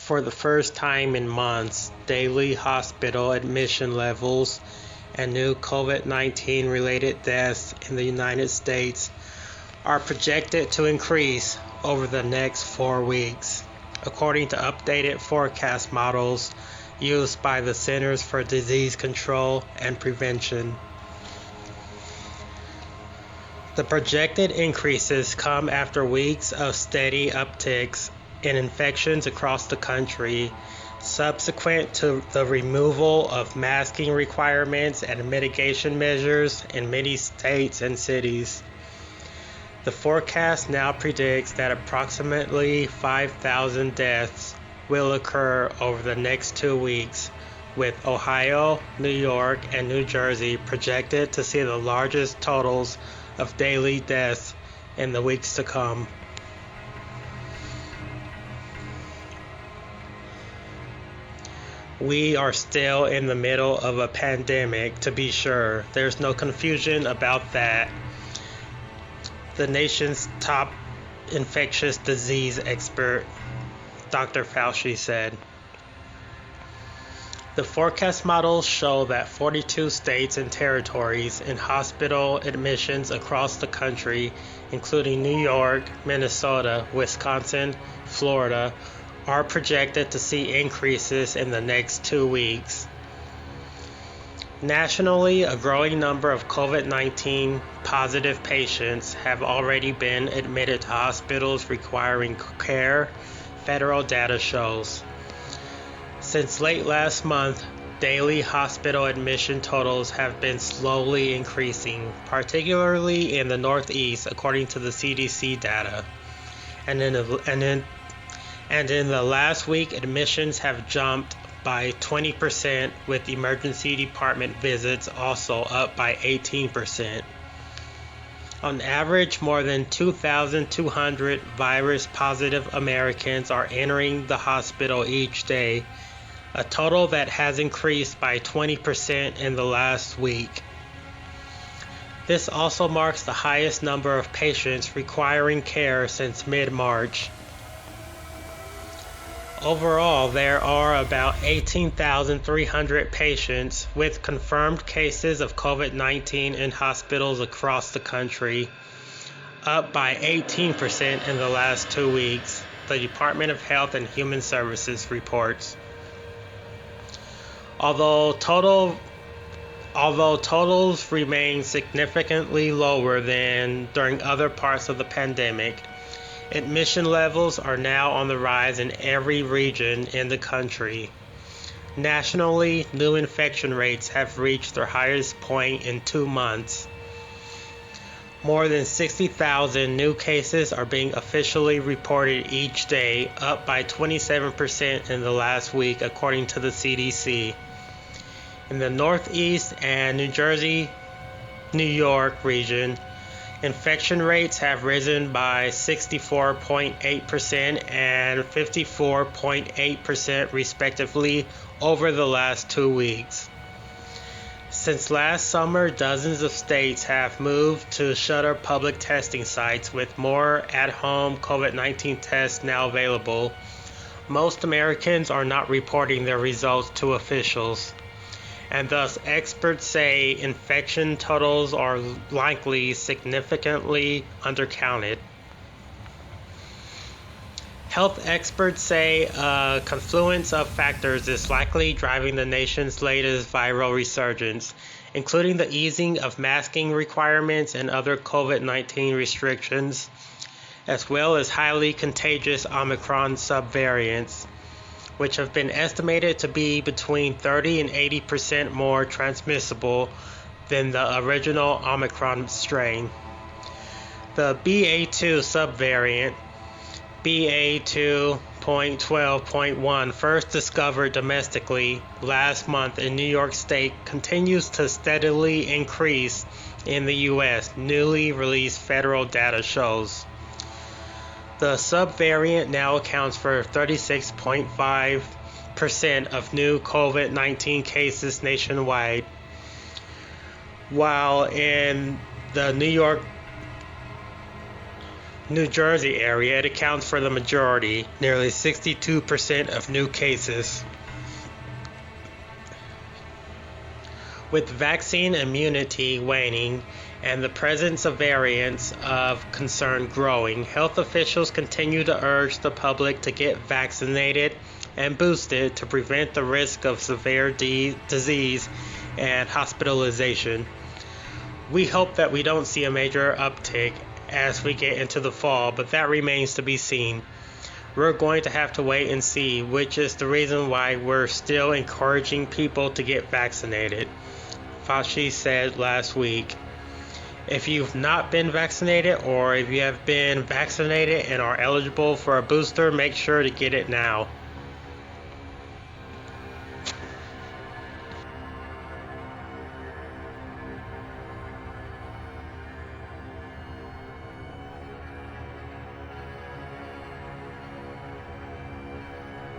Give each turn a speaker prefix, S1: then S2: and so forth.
S1: For the first time in months, daily hospital admission levels and new COVID-19 related deaths in the United States are projected to increase over the next 4 weeks, according to updated forecast models used by the Centers for Disease Control and Prevention. The projected increases come after weeks of steady upticks in infections across the country, subsequent to the removal of masking requirements and mitigation measures in many states and cities. The forecast now predicts that approximately 5,000 deaths will occur over the next 2 weeks, with Ohio, New York, and New Jersey projected to see the largest totals of daily deaths in the weeks to come. We are still in the middle of a pandemic, to be sure. There's no confusion about that. The nation's top infectious disease expert, Dr. Fauci, said. The forecast models show that 42 states and territories in hospital admissions across the country, including New York, Minnesota, Wisconsin, Florida, are projected to see increases in the next 2 weeks. Nationally, a growing number of COVID-19 positive patients have already been admitted to hospitals requiring care, federal data shows. Since late last month, daily hospital admission totals have been slowly increasing, particularly in the Northeast, according to the CDC data. And in the last week, admissions have jumped by 20%, with emergency department visits also up by 18%. On average, more than 2,200 virus-positive Americans are entering the hospital each day, a total that has increased by 20% in the last week. This also marks the highest number of patients requiring care since mid-March. Overall, there are about 18,300 patients with confirmed cases of COVID-19 in hospitals across the country, up by 18% in the last 2 weeks, the Department of Health and Human Services reports. Although totals remain significantly lower than during other parts of the pandemic, admission levels are now on the rise in every region in the country. Nationally, new infection rates have reached their highest point in 2 months. More than 60,000 new cases are being officially reported each day, up by 27% in the last week, according to the CDC. In the Northeast and New Jersey, New York region, infection rates have risen by 64.8% and 54.8% respectively over the last 2 weeks. Since last summer, dozens of states have moved to shutter public testing sites, with more at-home COVID-19 tests now available. Most Americans are not reporting their results to officials, and thus experts say infection totals are likely significantly undercounted. Health experts say a confluence of factors is likely driving the nation's latest viral resurgence, including the easing of masking requirements and other COVID-19 restrictions, as well as highly contagious Omicron subvariants, which have been estimated to be between 30 and 80% more transmissible than the original Omicron strain. The BA2 subvariant, BA2.12.1, first discovered domestically last month in New York State, continues to steadily increase in the U.S., newly released federal data shows. The subvariant now accounts for 36.5% of new COVID-19 cases nationwide, while in the New York New Jersey area, it accounts for the majority, nearly 62% of new cases. With vaccine immunity waning and the presence of variants of concern growing, health officials continue to urge the public to get vaccinated and boosted to prevent the risk of severe disease and hospitalization. We hope that we don't see a major uptick as we get into the fall, but that remains to be seen. We're going to have to wait and see, which is the reason why we're still encouraging people to get vaccinated, Fauci said last week. If you've not been vaccinated, or if you have been vaccinated and are eligible for a booster, make sure to get it now.